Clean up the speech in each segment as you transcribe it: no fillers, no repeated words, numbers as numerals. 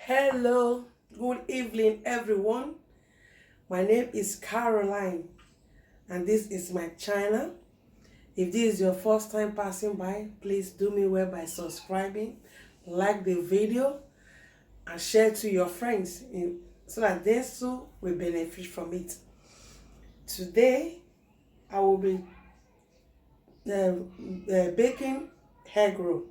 Hello, good evening, everyone. My name is Caroline, and this is my channel. If this is your first time passing by, please do me well by subscribing, like the video, and share to your friends so that they too will benefit from it. Today, I will be baking egg roll.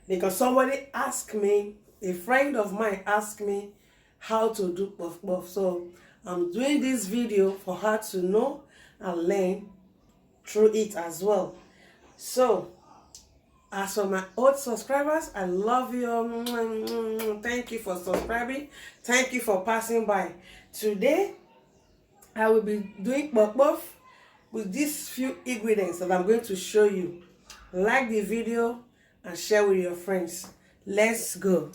Because somebody asked me, a friend of mine asked me how to do puff puff. So I'm doing this video for her to know and learn through it as well. So as for my old subscribers, I love you. Thank you for subscribing. Thank you for passing by. Today, I will be doing puff puff with these few ingredients that I'm going to show you. Like the video and share with your friends. Let's go.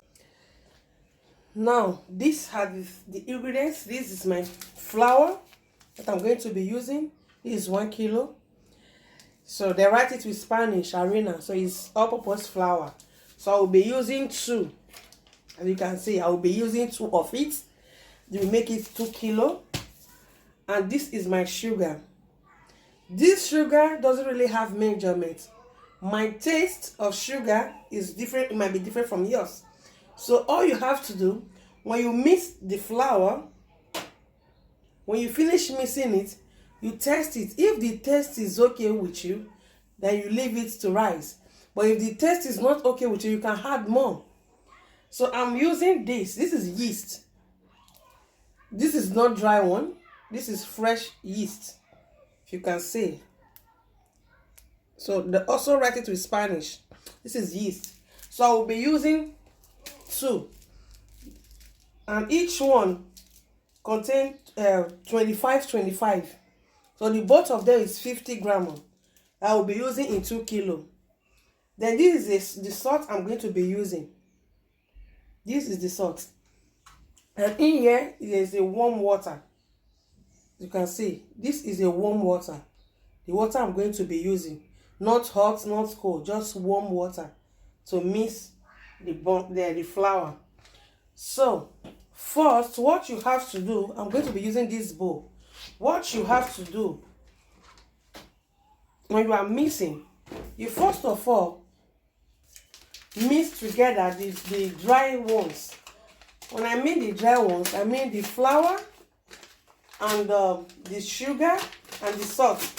Now, these are the ingredients. This is my flour that I'm going to be using. This is 1 kilo. So they write it with Spanish, harina. So it's all-purpose flour. So I will be using 2. As you can see, I will be using 2 of it. You make it 2 kilo. And this is my sugar. This sugar doesn't really have measurement. My taste of sugar is different. It might be different from yours. So all you have to do, when you mix the flour, when you finish mixing it, you test it. If the taste is okay with you, then you leave it to rise. But if the taste is not okay with you, you can add more. So I'm using this. This is yeast. This is not dry one. This is fresh yeast, if you can see. So they also write it with Spanish. This is yeast. So I will be using 2. And each one contains 25. So the both of them is 50 grams. I will be using in 2 kilo. Then this is the salt I'm going to be using. This is the salt. And in here is a warm water. You can see this is a warm water. The water I'm going to be using. Not hot, not cold, just warm water to mix the flour. So first, what you have to do, I'm going to be using this bowl. What you have to do when you are mixing, you first of all mix together the dry ones. When I mean the dry ones, I mean the flour and the sugar and the salt.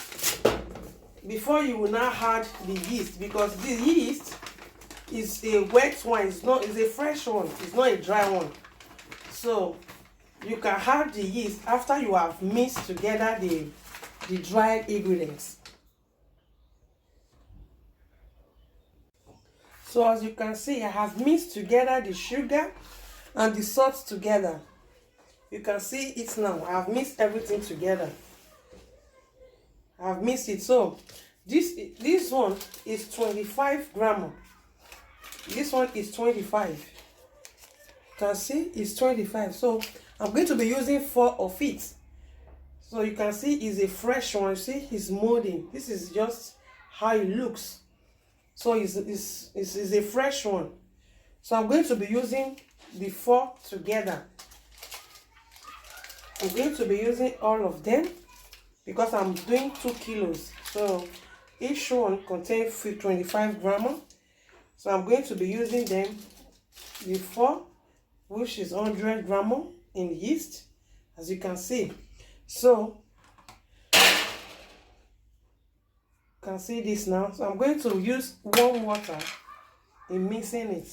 Before you will now add the yeast, because the yeast is a wet one, it's a fresh one, it's not a dry one. So you can add the yeast after you have mixed together the dry ingredients. So as you can see, I have mixed together the sugar and the salt together. You can see it now. I have mixed everything together. I've mixed it. So this one is 25 grams. This one is 25. You can see it's 25. So I'm going to be using 4 of it. So you can see it's a fresh one. See, it's molding. This is just how it looks. So it's a fresh one. So I'm going to be using the 4 together. I'm going to be using all of them because I'm doing 2 kilos. So each one contains 25 grams. So I'm going to be using them, the 4, which is 100 grams in yeast, as you can see. So you can see this now. So I'm going to use warm water in mixing it.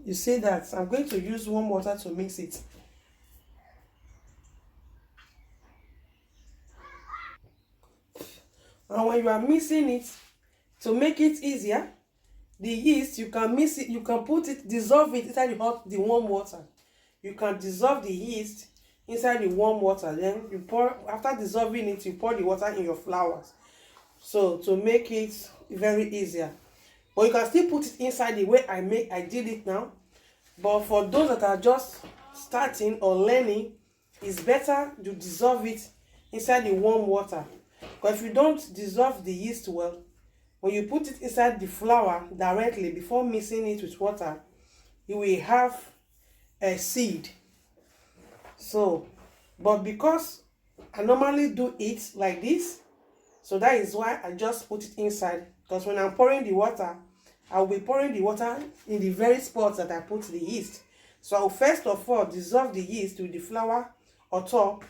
You see that? I'm going to use warm water to mix it. And when you are mixing it, to make it easier, the yeast, you can mix it, you can dissolve it inside the warm water. You can dissolve the yeast inside the warm water. Then you pour, after dissolving it, you pour the water in your flours. So to make it very easier. But you can still put it inside the way I did it now. But for those that are just starting or learning, it's better to dissolve it inside the warm water. But if you don't dissolve the yeast well, when you put it inside the flour directly before mixing it with water, you will have a seed. So, but because I normally do it like this, so that is why I just put it inside. Because when I'm pouring the water, I'll be pouring the water in the very spot that I put the yeast. So I'll first of all dissolve the yeast with the flour on top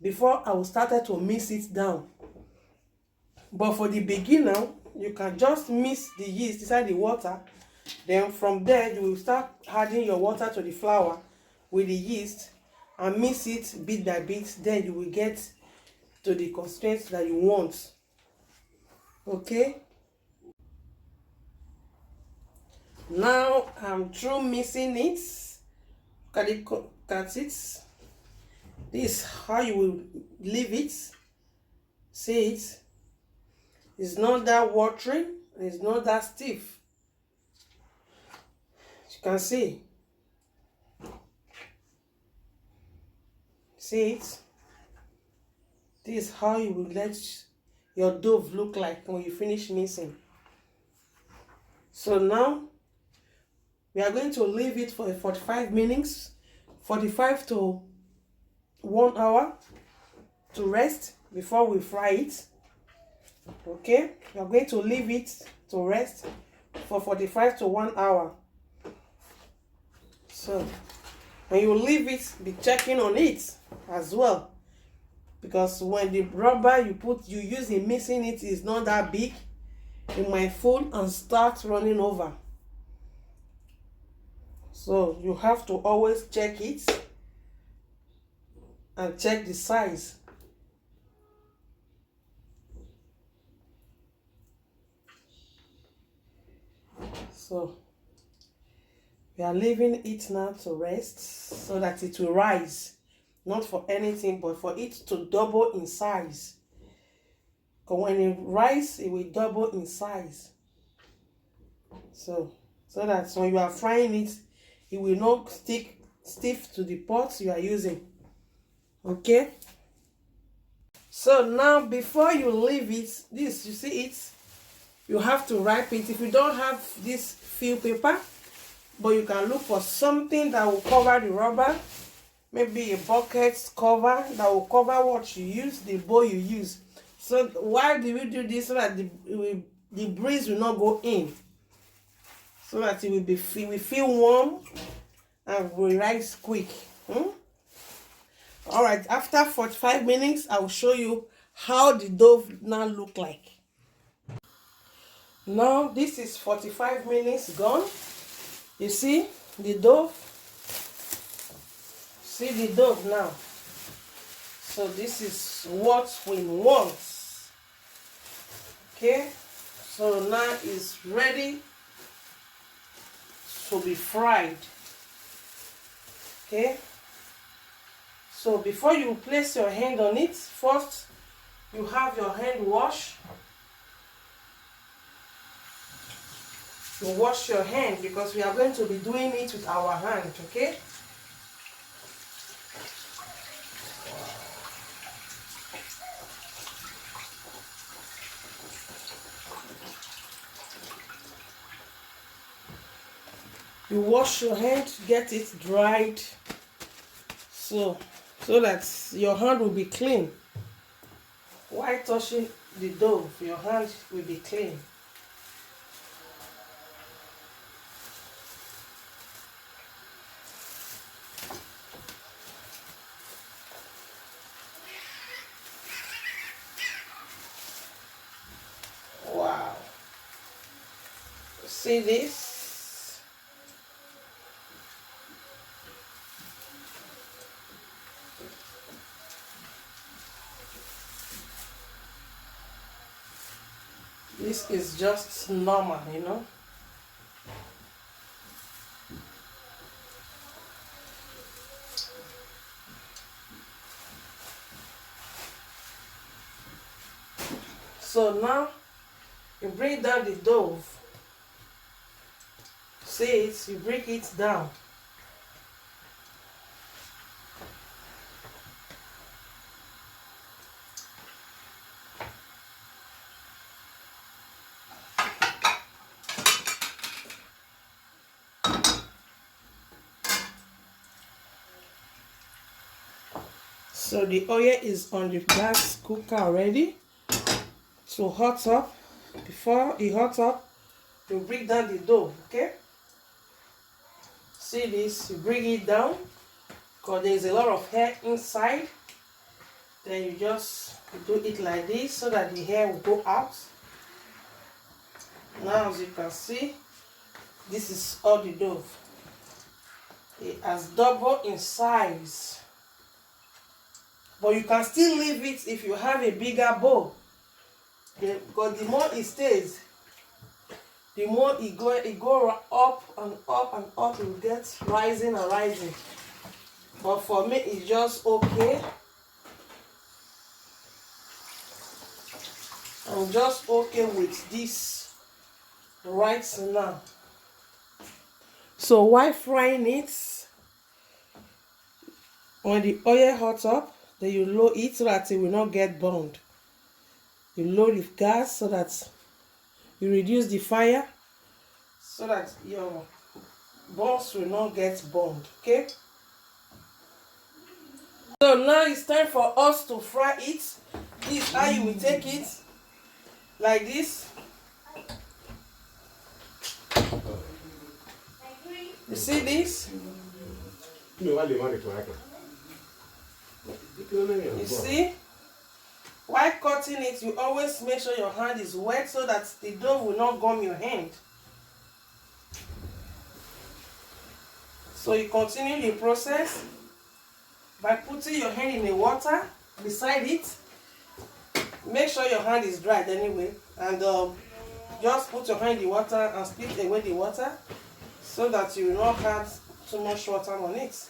before I will start to mix it down. But for the beginner, you can just mix the yeast inside the water. Then from there, you will start adding your water to the flour with the yeast and mix it bit by bit. Then you will get to the constraints that you want. Okay. Now I'm through mixing it. Look at it. This is how you will leave it. See it. It's not that watery. It's not that stiff. You can see. See it. This is how you will let your dough look like when you finish mixing. So now we are going to leave it for 45 minutes, 45 to 1 hour to rest before we fry it. Okay, we are going to leave it to rest for 45 to 1 hour. So when you leave it, be checking on it as well, because when the rubber you use in mixing it is not that big, it might fall and start running over. So you have to always check it and check the size. So we are leaving it now to rest so that it will rise, not for anything but for it to double in size. Because when it rises, it will double in size. So that when you are frying it, it will not stick stiff to the pot you are using. Okay. So now before you leave it, this, you see it, you have to wrap it. If you don't have this feel paper, but you can look for something that will cover the rubber, maybe a bucket cover that will cover what you use, the bowl you use. So why do we do this? So that the breeze will not go in, so that it will feel warm and will rise quick. All right, after 45 minutes, I will show you how the dough now look like. Now this is 45 minutes gone. You see the dough? See the dough now. So this is what we want. Okay, so now it's ready to be fried. Okay, so before you place your hand on it, first you have your hand wash. You wash your hand because we are going to be doing it with our hand. Okay. You wash your hand, get it dried, so that your hand will be clean. While touching the dough, your hand will be clean. Wow. See this? This is just normal, you know. So now you bring down the dough. See it, you break it down. So the oil is on the gas cooker already to hot up. Before it hot up, you bring down the dough, okay? See this, you bring it down because there's a lot of hair inside. Then you just do it like this so that the hair will go out. Now as you can see, this is all the dough. It has doubled in size. But you can still leave it if you have a bigger bowl. Because the more it stays, the more it go up and up and up. It will get rising and rising. But for me, it's just okay. I'm just okay with this right now. So while frying it, when the oil hot up, then you lower it so that it will not get burned. You lower the gas so that you reduce the fire so that your buns will not get burned, okay? So now it's time for us to fry it. This is how you will take it, like this. You see this? You see? While cutting it, you always make sure your hand is wet so that the dough will not gum your hand. So you continue the process by putting your hand in the water beside it. Make sure your hand is dried anyway, and just put your hand in the water and split away the water so that you will not have too much water on it.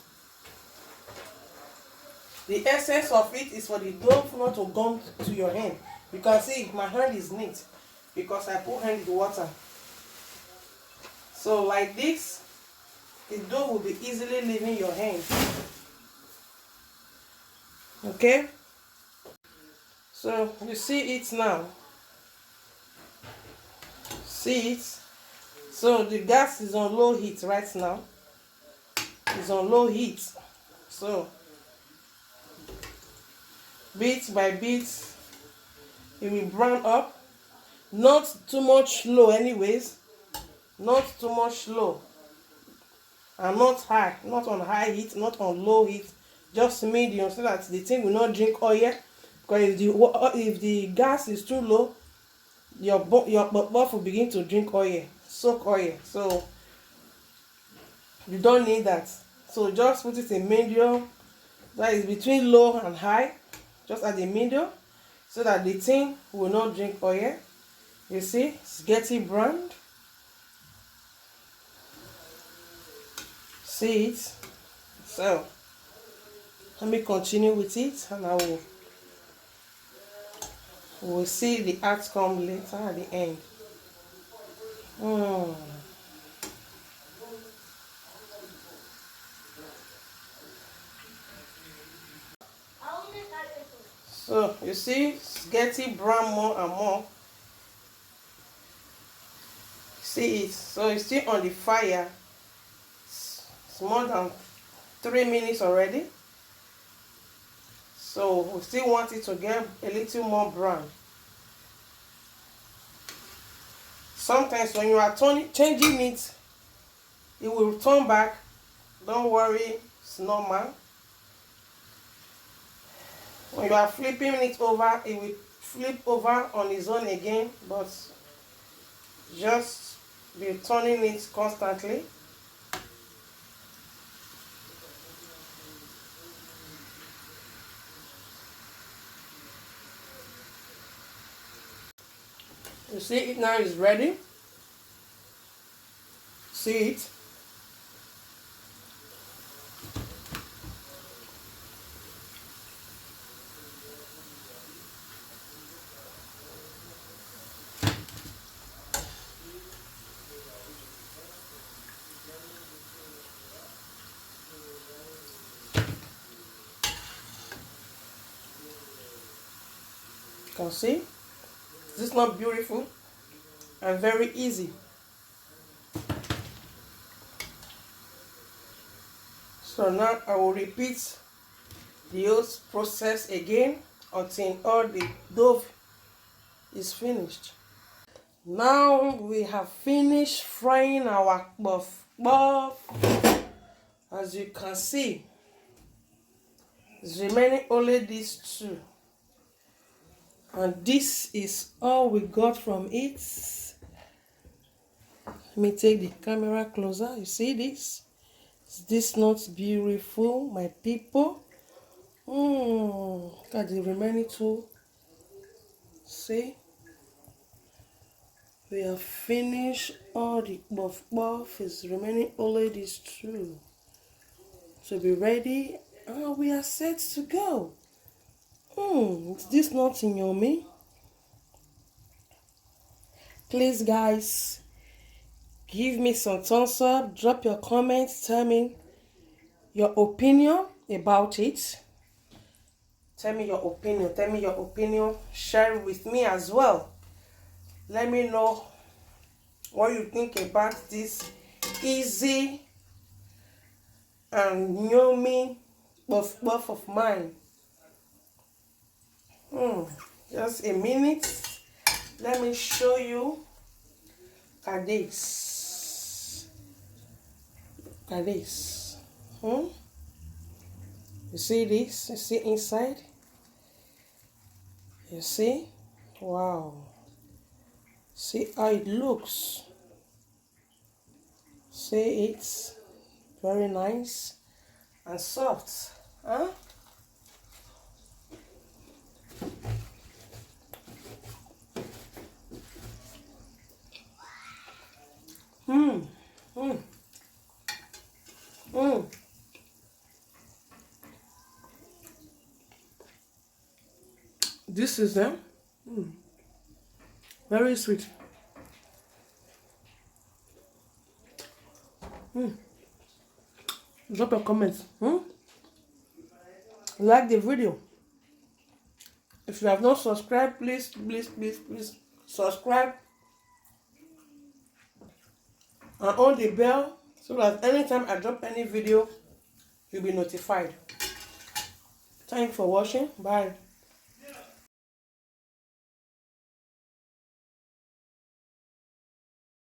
The essence of it is for the dough not to gum to your hand. You can see my hand is neat because I put hand in the water. So like this, the dough will be easily leaving your hand. Okay? So you see it now. See it? So the gas is on low heat right now. It's on low heat. So bit by bit, it will brown up. Not too much low anyways. Not too much low. And not high. Not on high heat, not on low heat. Just medium so that the thing will not drink oil. Because if the gas is too low, your buff will begin to drink oil, soak oil. So you don't need that. So just put it in medium. That is between low and high. Just at the middle, so that the thing will not drink oil. You see, it's getting browned. See it? So let me continue with it, and we'll see the outcome later at the end. So you see, it's getting brown more and more. See it? So it's still on the fire. It's more than 3 minutes already. So we still want it to get a little more brown. Sometimes when you are changing it, it will turn back. Don't worry, it's normal. When you are flipping it over, it will flip over on its own again, but just be turning it constantly. You see it now is ready. See it? You can see? Is this not beautiful and very easy? So now I will repeat the whole process again until all the dough is finished. Now we have finished frying our puff puff. As you can see, it's remaining only these two. And this is all we got from it. Let me take the camera closer. You see this? Is this not beautiful, my people? Look at the remaining two. See? We have finished all the puff puff. It's remaining only these two to be ready, and we are set to go. Is this not yummy? Please, guys, give me some thumbs up. Drop your comments. Tell me your opinion about it. Tell me your opinion. Tell me your opinion. Share it with me as well. Let me know what you think about this easy and yummy puff puff of mine. Just a minute. Let me show you. Look at this. Look at this. You see this? You see inside? You see? Wow. See how it looks. See, it's very nice and soft. Huh? This is them. Very sweet. Drop your comments. Like the video. If you have not subscribed, please subscribe and on the bell so that anytime I drop any video, you'll be notified. Thanks for watching. Bye.